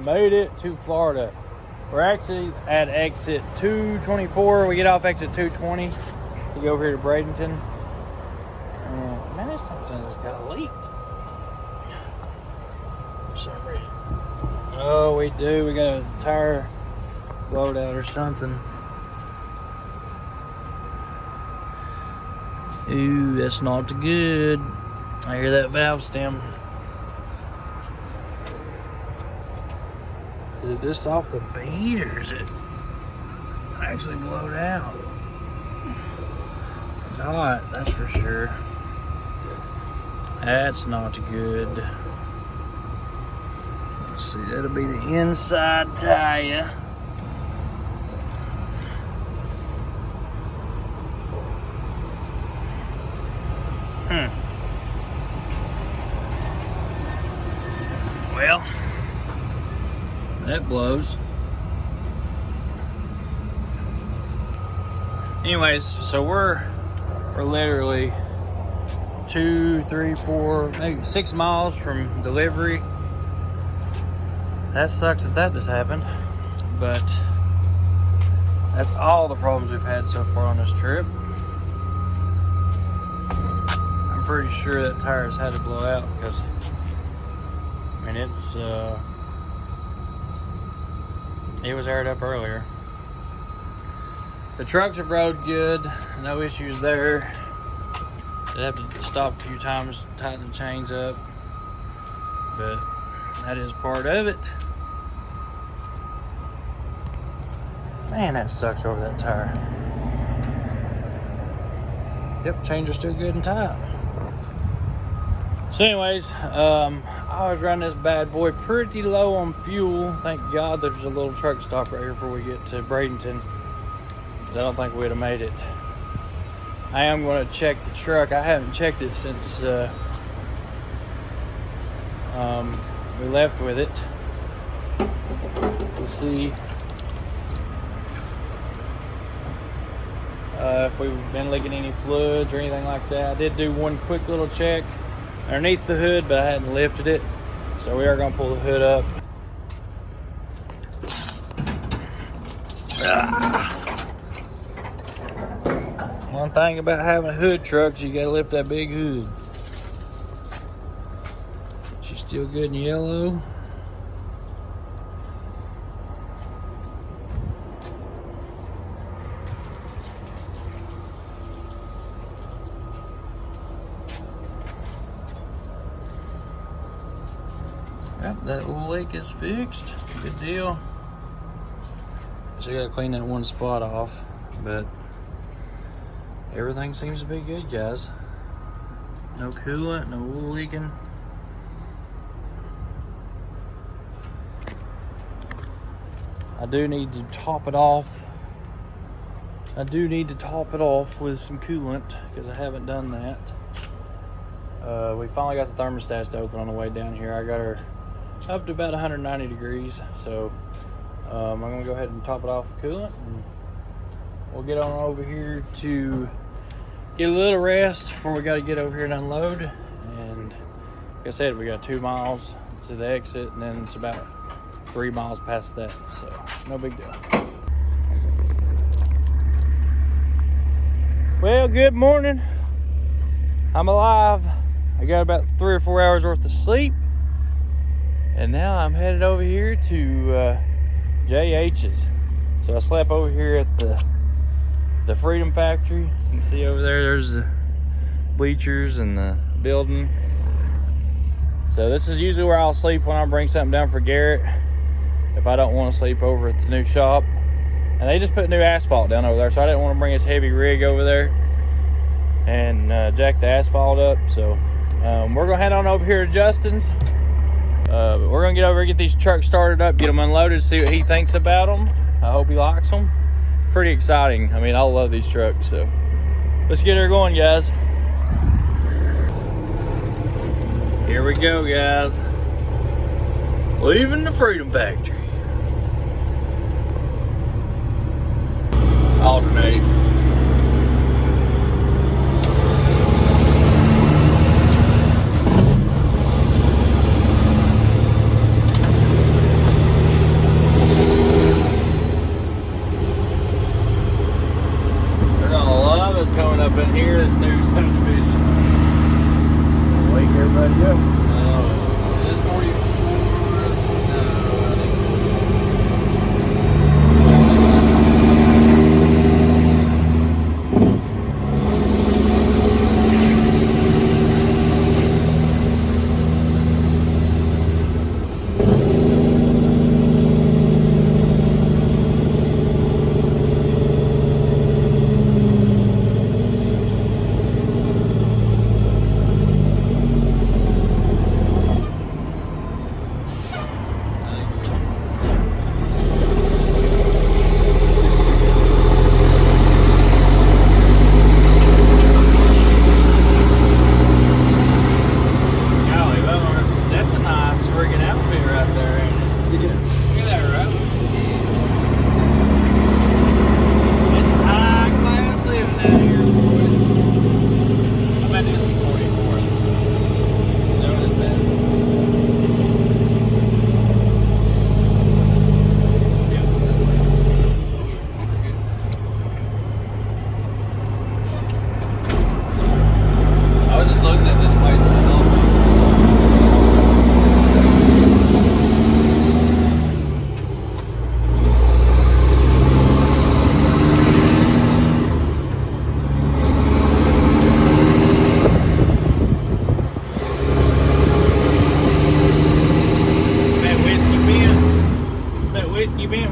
made it to Florida. We're actually at exit 224. We get off exit 220 to go over here to Bradenton. Man, this thing's got a leak. For some reason. Oh, we do. We got a tire blowed out or something. Ooh, that's not good. I hear that valve stem. Is it just off the bead or is it actually blowed out? It's hot, that's for sure. That's not good. Let's see, that'll be the inside tire. Well, that blows. Anyways, so we're literally 2, 3, 4, maybe 6 miles from delivery. That sucks that just happened, but that's all the problems we've had so far on this trip. I'm pretty sure that tires had to blow out because, I mean, it was aired up earlier. The trucks have rode good, no issues there. I'd have to stop a few times, tighten the chains up, but that is part of it. Man, that sucks over that tire. Yep, chains are still good and tight. So anyways, I was running this bad boy pretty low on fuel. Thank God there's a little truck stop right here before we get to Bradenton. I don't think we'd have made it. I am going to check the truck. I haven't checked it since we left with it. To see if we've been leaking any fluids or anything like that. I did do one quick little check underneath the hood, but I hadn't lifted it. So we are going to pull the hood up. One thing about having a hood truck is you got to lift that big hood. She's still good and yellow. Yep, that little leak is fixed. Good deal. So you gotta clean that one spot off, but everything seems to be good, guys. No coolant, no oil leaking. I do need to top it off. I do need to top it off with some coolant because I haven't done that. We finally got the thermostats to open on the way down here. I got her up to about 190 degrees, so I'm gonna go ahead and top it off with coolant, and we'll get on over here to get a little rest before we got to get over here and unload. And like I said, we got 2 miles to the exit, and then it's about 3 miles past that, so no big deal. Well, good morning. I'm alive. I got about 3 or 4 hours worth of sleep, and now I'm headed over here to JH's. So I slept over here at the Freedom Factory. You can see over there's the bleachers and the building. So this is usually where I'll sleep when I bring something down for Garrett, if I don't want to sleep over at the new shop. And they just put new asphalt down over there, so I didn't want to bring his heavy rig over there and jack the asphalt up. So we're gonna head on over here to Justin's. But we're gonna get over and get these trucks started up, get them unloaded, see what he thinks about them. I hope he likes them. Pretty exciting. I mean, I love these trucks, so let's get her going, guys. Here we go, guys. Leaving the Freedom Factory. Alternate. It is 44. No, I think.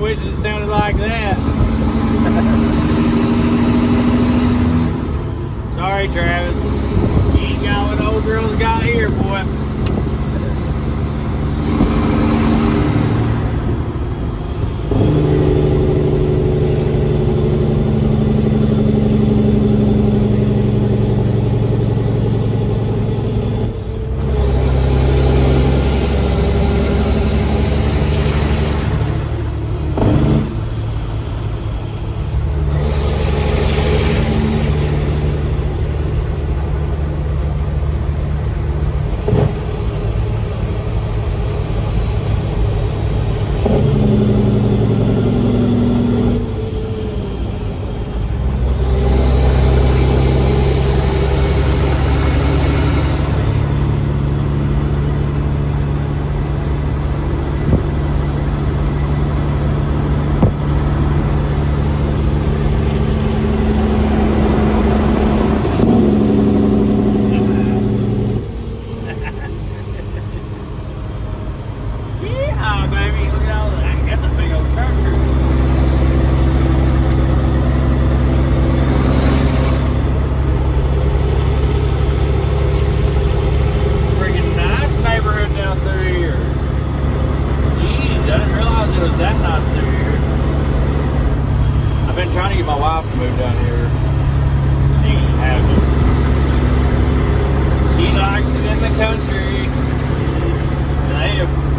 Wishes it sounded like that. Sorry, Travis. You ain't got what old girls got here, boy.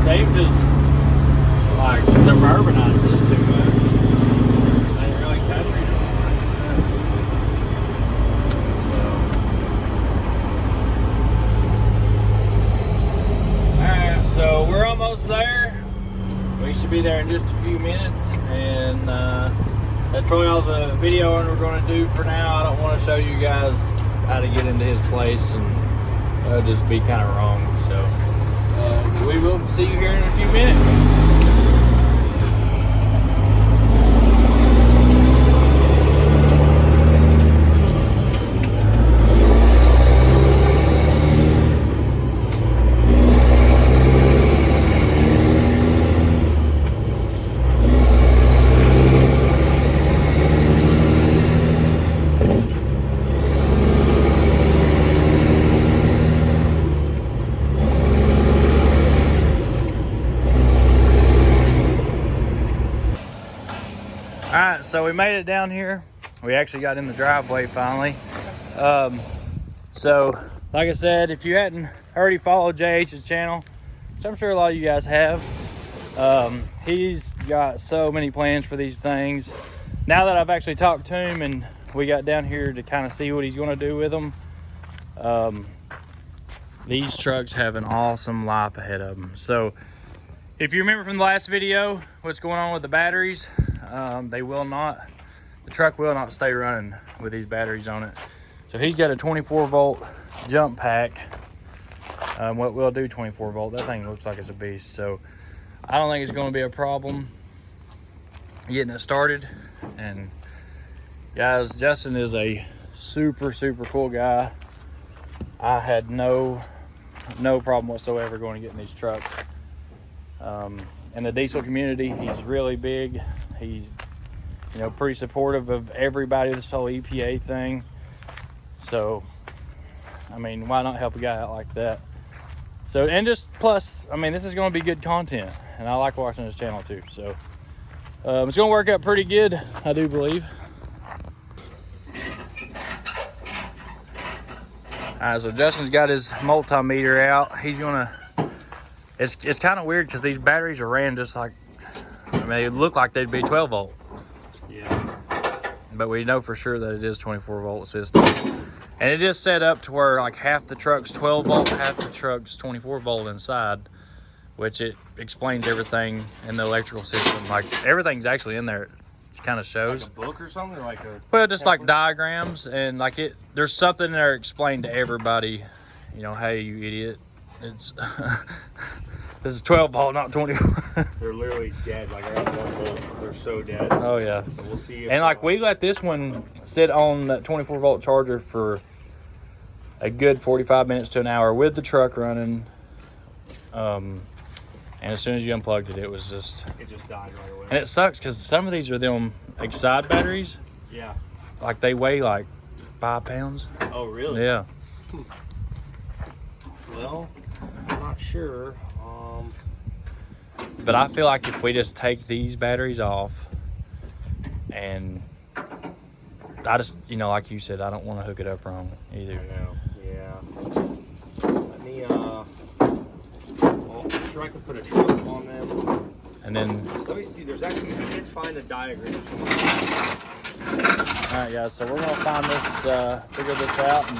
They've just like suburbanized this too much. They ain't really country no more. Alright, so we're almost there. We should be there in just a few minutes, and that's probably all the video we're going to do for now. I don't want to show you guys how to get into his place, and that'll just be kind of wrong. So we will see you here in a few minutes. Alright, so we made it down here. We actually got in the driveway finally. So, like I said, if you hadn't already followed JH's channel, which I'm sure a lot of you guys have, he's got so many plans for these things. Now that I've actually talked to him and we got down here to kind of see what he's going to do with them, these trucks have an awesome life ahead of them. So, if you remember from the last video, what's going on with the batteries, the truck will not stay running with these batteries on it. So he's got a 24 volt jump pack What we'll do 24 volt. That thing looks like it's a beast. So I don't think it's going to be a problem getting it started. And guys, Justin is a super cool guy. I had no problem whatsoever going to getting these trucks. In the diesel community, he's really big. He's, you know, pretty supportive of everybody, this whole EPA thing. So, I mean, why not help a guy out like that? So, and just plus, I mean, this is going to be good content, and I like watching this channel too. So, it's going to work out pretty good, I do believe. All right, so Justin's got his multimeter out. He's gonna. It's kind of weird because these batteries are ran just like, I mean, they look like they'd be 12 volt. Yeah. But we know for sure that it is 24 volt system, and it is set up to where like half the truck's 12 volt, half the truck's 24 volt inside, which it explains everything in the electrical system. Like everything's actually in there. Kind of shows like a book or something, or like a, well, just like diagrams, and like it, there's something there explained to everybody, you know. Hey, you idiot, it's this is 12 volt, not 24. They're literally dead, like around 1 volt. They're so dead. Oh yeah. So we'll see if, and like we let this one sit on that 24 volt charger for a good 45 minutes to an hour with the truck running, and as soon as you unplugged it, it just died right away. And it sucks because some of these are them like side batteries. Yeah. Like they weigh like 5 pounds. Oh, really? Yeah. Well, I'm not sure. But I feel like if we just take these batteries off, and I just, you know, like you said, I don't want to hook it up wrong either. I know. Yeah. Let me, well, I'm sure I can put a truck on them. And then, let me see. There's actually, I did find a diagram. All right, guys. So we're gonna find this, figure this out, and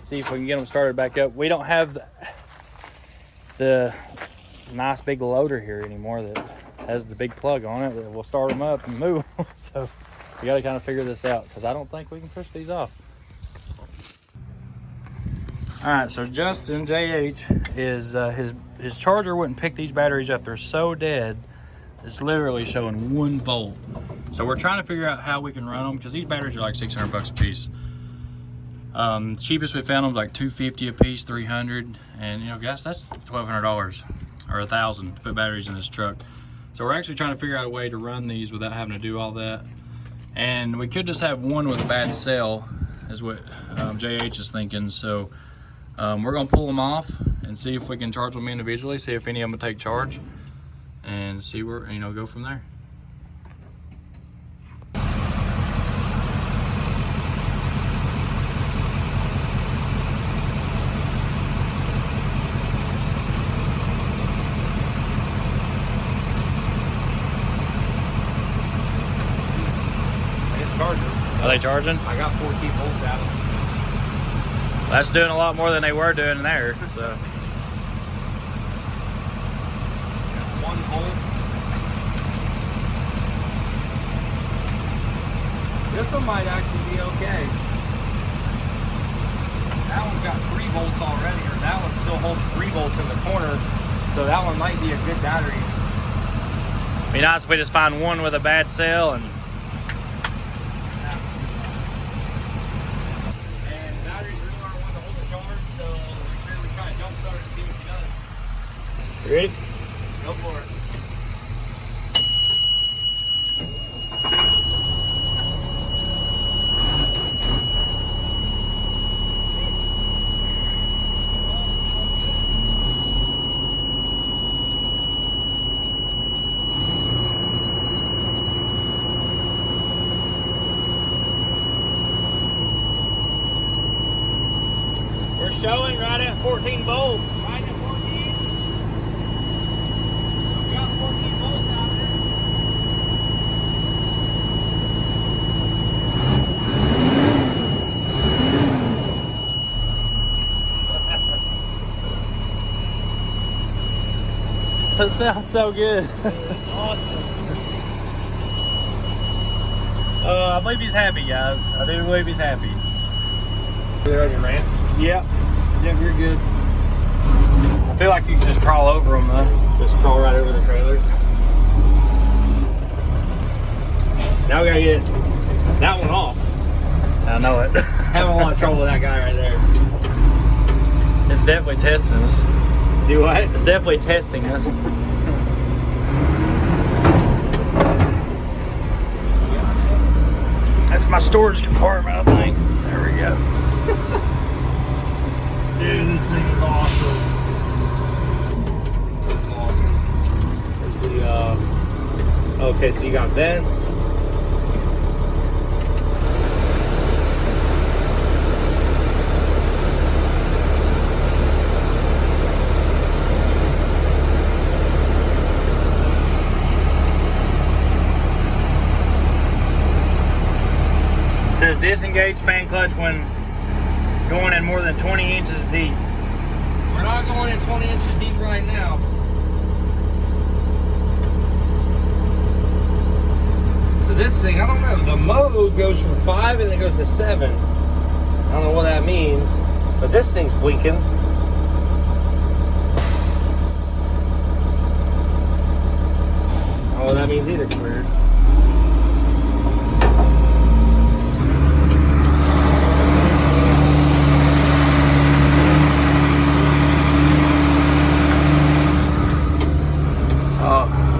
see if we can get them started back up. We don't have the nice big loader here anymore that has the big plug on it that will start them up and move. So we got to kind of figure this out because I don't think we can push these off. All right, so Justin JH is his charger wouldn't pick these batteries up. They're so dead. It's literally showing 1 volt. So we're trying to figure out how we can run them because these batteries are like 600 bucks a piece. Cheapest we found them like 250 a piece, 300, and you know, guys, that's $1,200 or 1,000 to put batteries in this truck. So we're actually trying to figure out a way to run these without having to do all that. And we could just have one with a bad cell, is what JH is thinking. So we're gonna pull them off and see if we can charge them individually, see if any of them will take charge, and see where, you know, go from there. Are they charging? I got 14 volts out of them. That's doing a lot more than they were doing there, so. 1 volt. This one might actually be okay. That one's got 3 volts already, or that one's still holding 3 volts in the corner. So that one might be a good battery. Be nice if we just find one with a bad cell and ready? Go for it. we're showing right at 14 volts. Right at 14. We got 14 volts out there. That sounds so good. Awesome. I believe he's happy, guys. I do believe he's happy. There on your ramps? Yep. Yeah, we're good. I feel like you can just crawl over them though. Just crawl right over the trailer. Now we gotta get that one off. I know it. Having a lot of trouble with that guy right there. It's definitely testing us. Do what? It's definitely testing us. That's my storage compartment, I think. There we go. Dude, this thing is awesome. This is awesome. There's the, okay, so you got vent. It says disengage fan clutch when going in more than 20 inches deep. We're not going in 20 inches deep right now. So this thing, I don't know, the mode goes from 5 and then goes to 7. I don't know what that means, but this thing's blinking. I don't know what that means either, it's weird.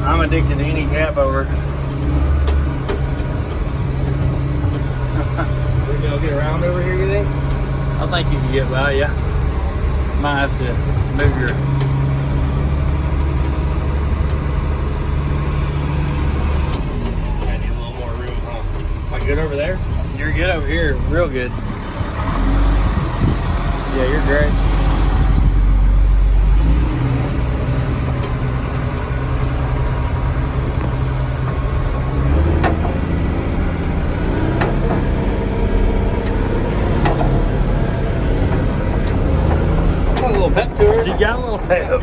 I'm addicted to any cap over. We can get around over here, you think? I think you can get by, yeah. Might have to move your... I need a little more room, huh? Am I good over there? You're good over here, real good. Yeah, you're great. Pep to her. So you got a little pep.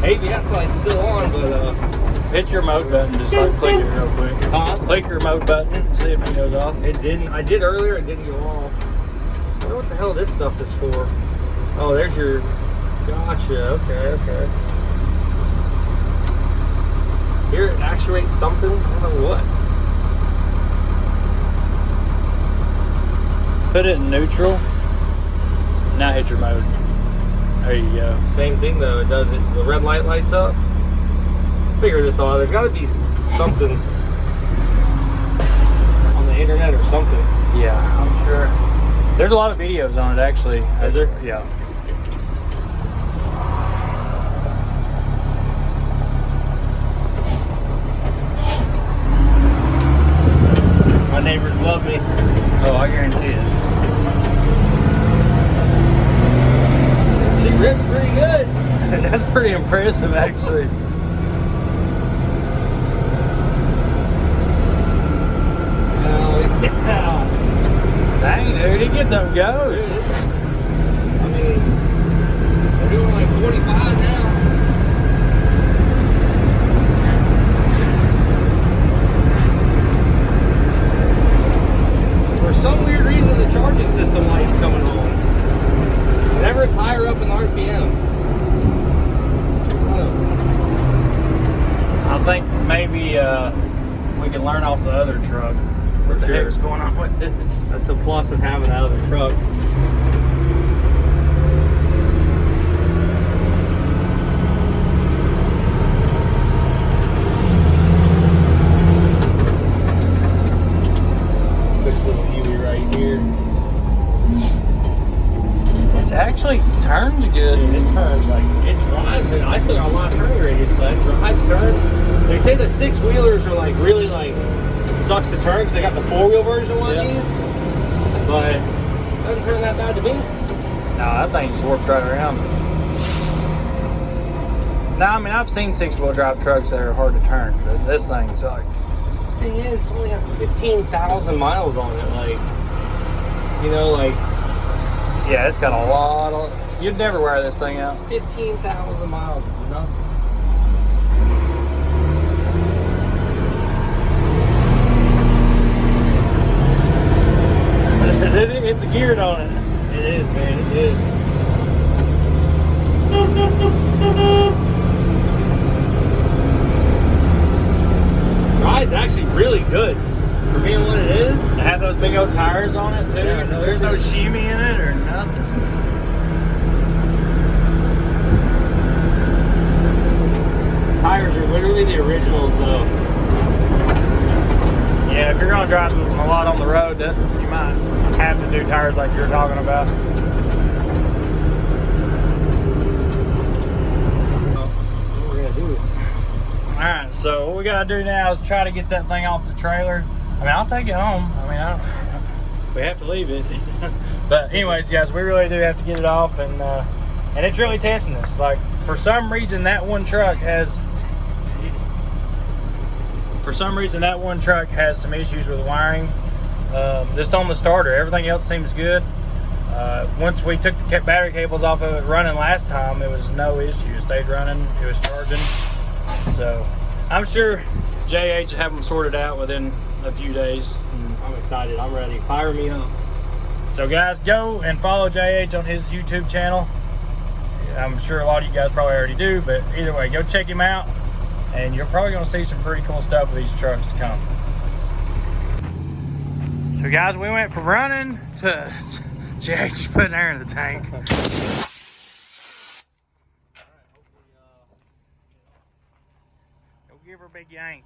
ABS light's still on, but Hit your remote button, just like click it real quick. huh? Click your remote button and see if it goes off. It didn't. I did earlier. It didn't go off. I wonder what the hell this stuff is for. Oh, there's your. Gotcha. Okay. Okay. Here it actuates something. I don't know what. Put it in neutral. Now hit your mode. There you go. Same thing though. It does it. The red light lights up. Figure this out. There's got to be something on the internet or something. Yeah, I'm sure. There's a lot of videos on it actually. Is there? Yeah. My neighbors love me. Oh, I guarantee it. She ripped pretty good. That's pretty impressive actually. Yeah. Dang, dude, he gets up and goes. Dude, I mean, we're doing like 45 now. For some weird reason, the charging system light's coming on. Whenever it's higher up in the RPMs. I think maybe we can learn off the other truck what the sure. heck's going on with it. That's the plus of having that other truck. This little Huey right here. It actually turns good. Dude, it turns like it drives, and I still got a lot of turning radius left. Drives, turns. They say the 6-wheelers are like really like sucks to turn because they got the 4-wheel version of one of these, but it doesn't turn that bad to me. No, that thing just worked right around. Now, I mean, I've seen 6-wheel drive trucks that are hard to turn, but this thing's like... Thing is, it's only got 15,000 miles on it. Like, you know, like Yeah, it's got a lot of... You'd never wear this thing out. 15,000 miles is nothing. It's geared on it. It is, man. It is. tires on it too. Yeah, no, there's no shimmy in it or nothing. Tires are literally the originals though. Yeah, if you're gonna drive them a lot on the road, that you might have to do tires like you're talking about. What we're gonna do? Alright, so what we gotta do now is try to get that thing off the trailer. I mean, I'll take it home. I mean, we have to leave it. But anyways, guys, we really do have to get it off, and it's really testing us. Like, for some reason, that one truck has some issues with wiring. Just on the starter, everything else seems good. Once we took the battery cables off of it running last time, it was no issue. It stayed running, it was charging. So I'm sure JH will have them sorted out within a few days. I'm excited. I'm ready. Fire me up. So guys, go and follow JH on his YouTube channel. I'm sure a lot of you guys probably already do, but either way, go check him out, and you're probably going to see some pretty cool stuff with these trucks to come. So guys, we went from running to JH putting air in the tank. Go give her a big yank.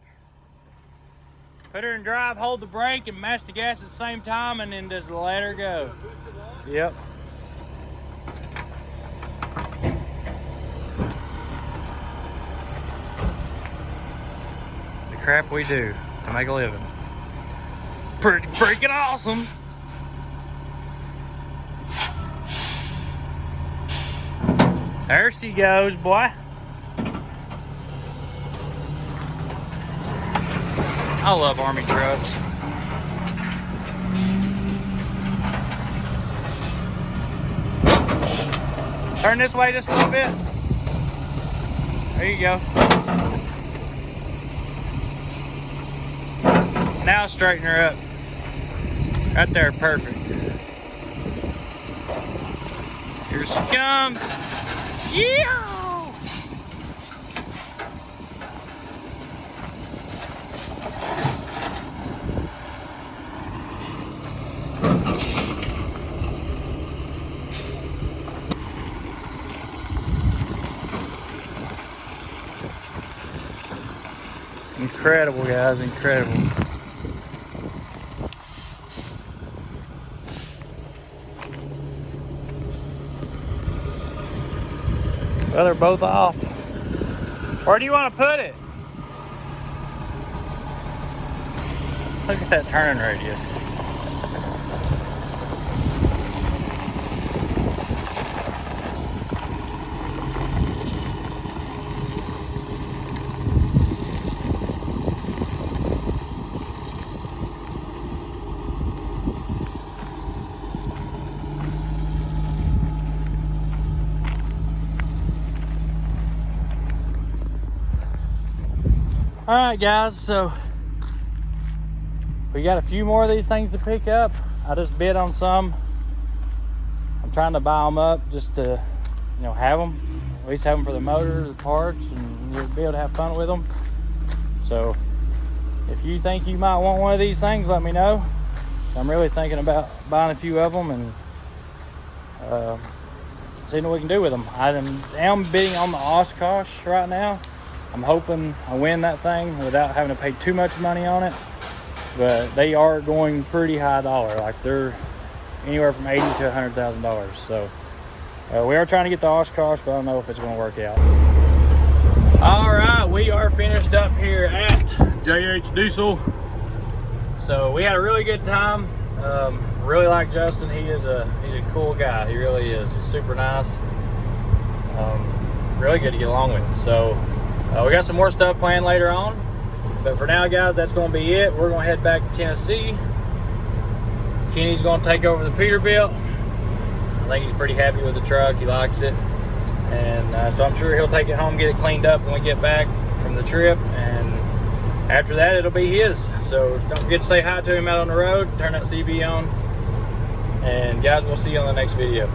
Put her in drive, hold the brake, and match the gas at the same time, and then just let her go. Yep. The crap we do to make a living. Pretty freaking awesome. There she goes, boy. I love Army trucks. Turn this way just a little bit. There you go. Now straighten her up. Right there, perfect. Here she comes. Yeah! Incredible, guys, incredible. Well, they're both off. Where do you want to put it? Look at that turning radius. All right, guys, so we got a few more of these things to pick up. I just bid on some. I'm trying to buy them up just to, have them. At least have them for the motor, the parts, and you'll be able to have fun with them. So if you think you might want one of these things, let me know. I'm really thinking about buying a few of them and seeing what we can do with them. I am bidding on the Oshkosh right now. I'm hoping I win that thing without having to pay too much money on it, but they are going pretty high dollar. Like, they're anywhere from $80,000 to $100,000. So we are trying to get the Oshkosh, but I don't know if it's going to work out. All right, we are finished up here at JH Diesel. So we had a really good time. Really like Justin. He's a cool guy. He really is. He's super nice. Really good to get along with. So we got some more stuff planned later on, but for now, guys, that's going to be it. We're going to head back to Tennessee. Kenny's going to take over the Peterbilt. I think he's pretty happy with the truck. He likes it, and so I'm sure he'll take it home, get it cleaned up when we get back from the trip, and after that, it'll be his. So don't forget to say hi to him out on the road. Turn that CB on, and guys, we'll see you on the next video.